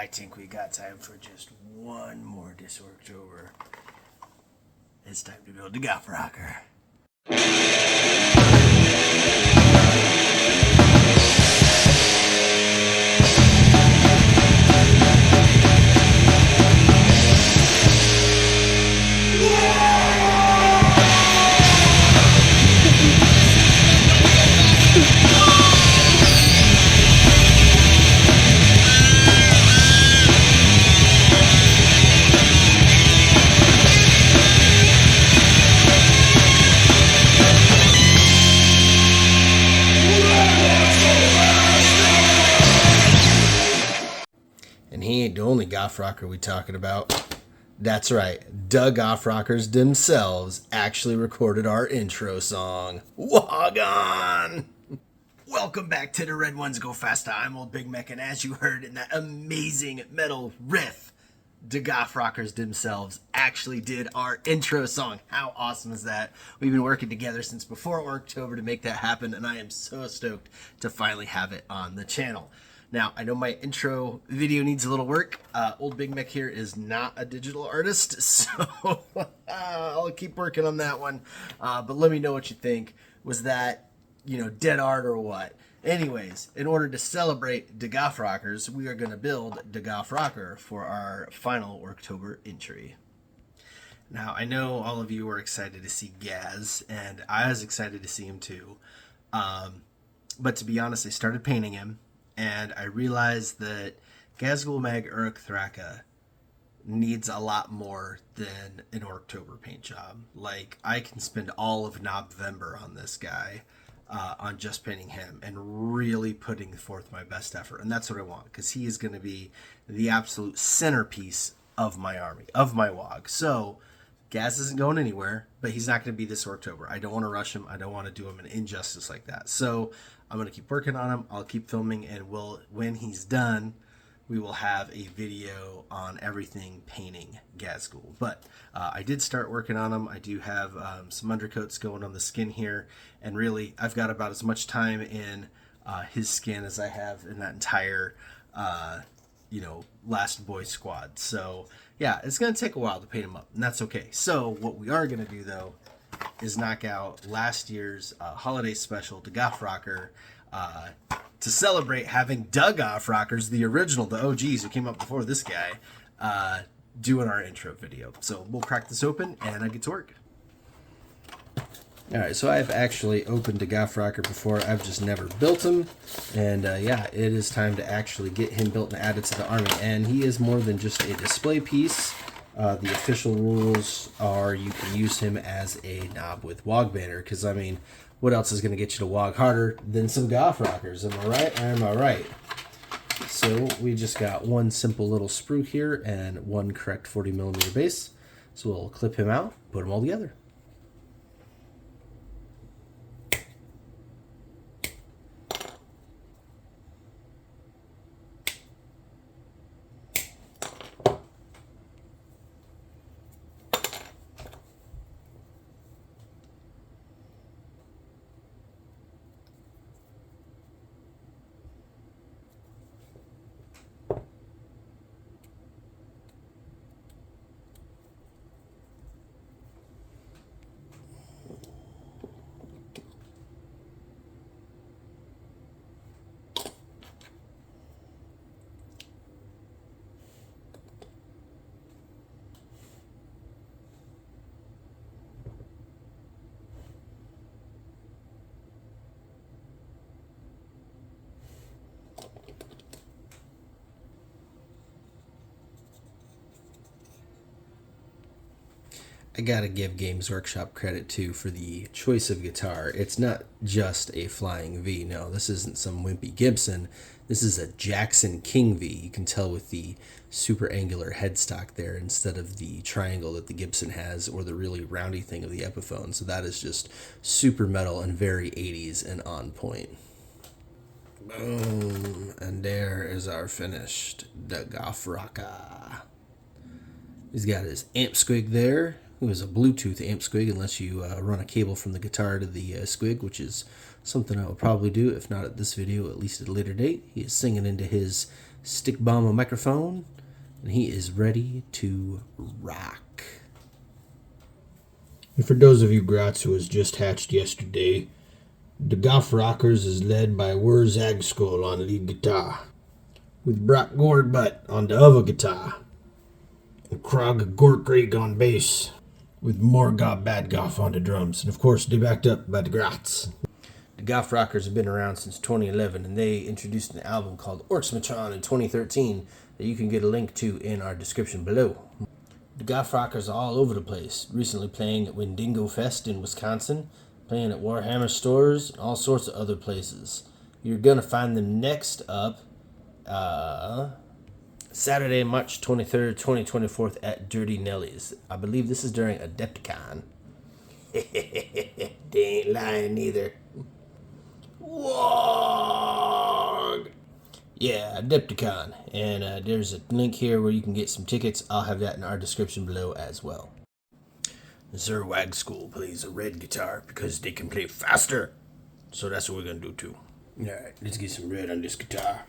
I think we got time for just one more this Orctober. It's time to build the Gof Rocker. And he ain't the only Gof Rocker we talking about. That's right, the Gof Rockers themselves actually recorded our intro song. Zoggin! Welcome back to the Red Ones Go Faster. I'm old Big Mek, and as you heard in that amazing metal riff, the Gof Rockers themselves actually did our intro song. How awesome is that? We've been working together since before Orctober to make that happen, and I am so stoked to finally have it on the channel. Now, I know my intro video needs a little work. Old Big Mek here is not a digital artist, so I'll keep working on that one. But let me know what you think. Was that, dead art or what? Anyways, in order to celebrate the Gof Rockers, we are going to build the Gof Rocker for our final Orctober entry. Now, I know all of you were excited to see Gaz, and I was excited to see him too. But to be honest, I started painting him, and I realized that Gazgulmag Urkthraka needs a lot more than an Orctober paint job. Like, I can spend all of November on this guy, on just painting him and really putting forth my best effort. And that's what I want, because he is going to be the absolute centerpiece of my army, of my WOG. So Gaz isn't going anywhere, but he's not going to be this Orctober. I don't want to rush him. I don't want to do him an injustice like that. So I'm going to keep working on him. I'll keep filming, and when he's done, we will have a video on everything painting Gazgul. But I did start working on him. I do have some undercoats going on the skin here, and really I've got about as much time in his skin as I have in that entire Last Boy squad. So yeah, it's going to take a while to paint him up, and that's okay. So what we are going to do, though, is knock out last year's holiday special, the Gof Rocker, to celebrate having the Gof Rockers, the original, the OGs who came up before this guy, doing our intro video. So we'll crack this open, and I get to work. Alright, so I've actually opened a Gof Rocker before. I've just never built him. And yeah, it is time to actually get him built and added to the army. And he is more than just a display piece. The official rules are you can use him as a knob with WOG banner. Because, I mean, what else is going to get you to WOG harder than some Gof Rockers? Am I right? Am I right? So we just got one simple little sprue here and one correct 40mm base. So we'll clip him out, put them all together. I gotta give Games Workshop credit too for the choice of guitar. It's not just a Flying V. No, this isn't some wimpy Gibson. This is a Jackson King V. You can tell with the super angular headstock there instead of the triangle that the Gibson has, or the really roundy thing of the Epiphone. So that is just super metal and very 80s and on point. Boom, and there is our finished the Gof Rocker. He's got his amp squig there It was a Bluetooth amp squig, unless you run a cable from the guitar to the squig, which is something I will probably do, if not at this video, at least at a later date. He is singing into his stick bomb microphone, and he is ready to rock. And for those of you grots who was just hatched yesterday, the Gof Rockerz is led by Waaaaaaagh on lead guitar, with Brock Gourdbutt on the other guitar, and Krog Gorkrig on bass, with Morgoth Badgoff on the drums, and of course they backed up by the grots. The Gof Rockers have been around since 2011, and they introduced an album called Orctober in 2013 that you can get a link to in our description below. The Gof Rockers are all over the place, recently playing at Wendigo Fest in Wisconsin, playing at Warhammer stores, and all sorts of other places. You're going to find them next up Saturday, March 23rd, 2024 at Dirty Nelly's. I believe this is during ADEPTCON. They ain't lying either. Waaaaaaagh! Yeah, ADEPTCON. And there's a link here where you can get some tickets. I'll have that in our description below as well. Zerwag School plays a red guitar because they can play faster. So that's what we're going to do too. Alright, let's get some red on this guitar.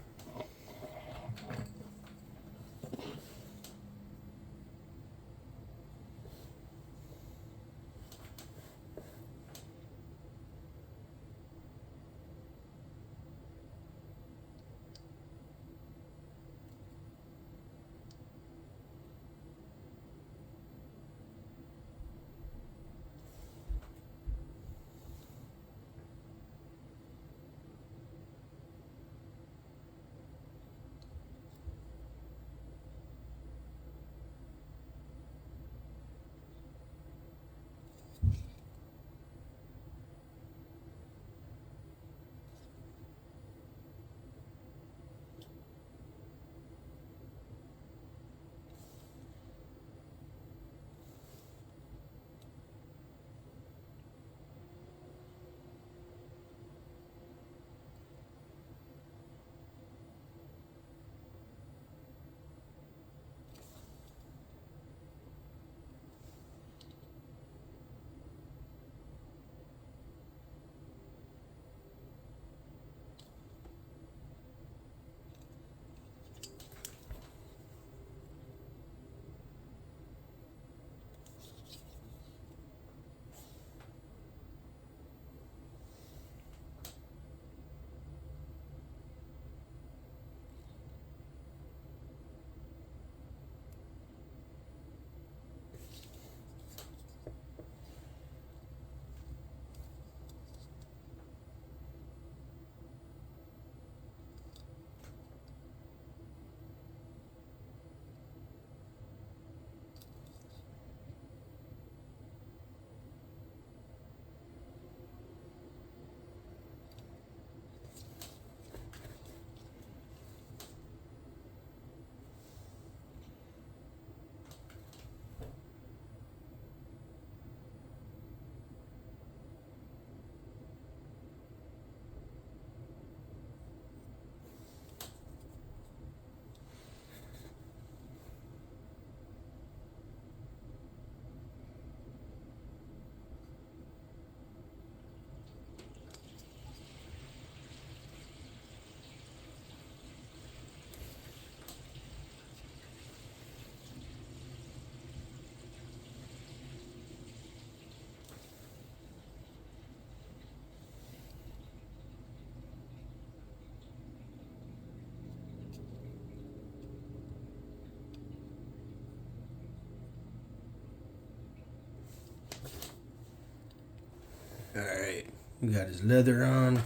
Alright, we got his leather on,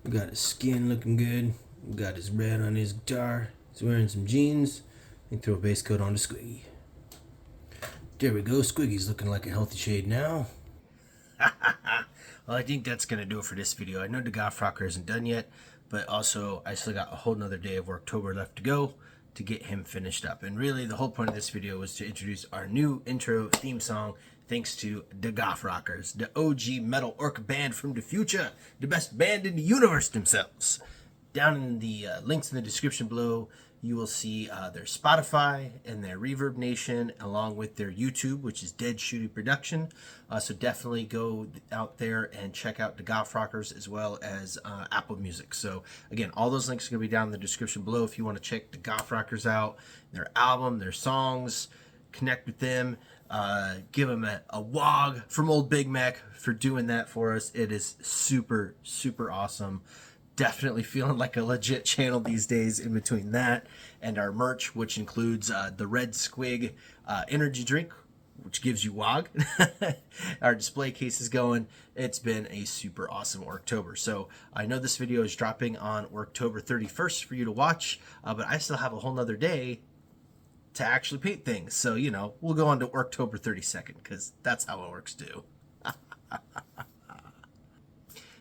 we got his skin looking good, we got his red on his guitar, he's wearing some jeans, and throw a base coat on the Squiggy. There we go, Squiggy's looking like a healthy shade now. Well, I think that's going to do it for this video. I know the Gof Rocker isn't done yet, but also I still got a whole nother day of Orctober left to go to get him finished up. And really, the whole point of this video was to introduce our new intro theme song, thanks to the Gof Rockers, the OG metal orc band from the future, the best band in the universe themselves. Down in the links in the description below, you will see their Spotify and their Reverb Nation, along with their YouTube, which is Dead Shooting Production. So definitely go out there and check out the Gof Rockerz as well as Apple Music. So again, all those links are going to be down in the description below if you want to check the Gof Rockerz out, their album, their songs, connect with them. Give them a wog from old Big Mek for doing that for us. It is super, super awesome. Definitely feeling like a legit channel these days in between that and our merch, which includes the Red Squig Energy drink, which gives you wog. Our display case is going. It's been a super awesome Orctober. So I know this video is dropping on Orctober 31st for you to watch, but I still have a whole nother day to actually paint things. So, you know, we'll go on to Orctober 32nd because that's how orcs do.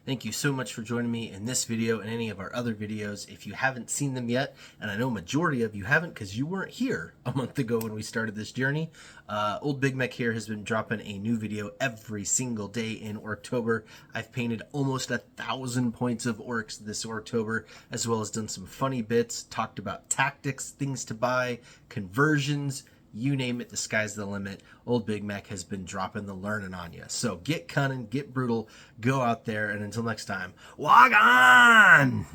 Thank you so much for joining me in this video and any of our other videos. If you haven't seen them yet, and I know majority of you haven't because you weren't here a month ago when we started this journey, old Big Mek here has been dropping a new video every single day in Orctober. I've painted almost 1,000 points of orcs this Orctober, as well as done some funny bits, talked about tactics, things to buy, conversions, you name it, the sky's the limit. Old Big Mek has been dropping the learning on you. So get cunning, get brutal, go out there, and until next time, wog on!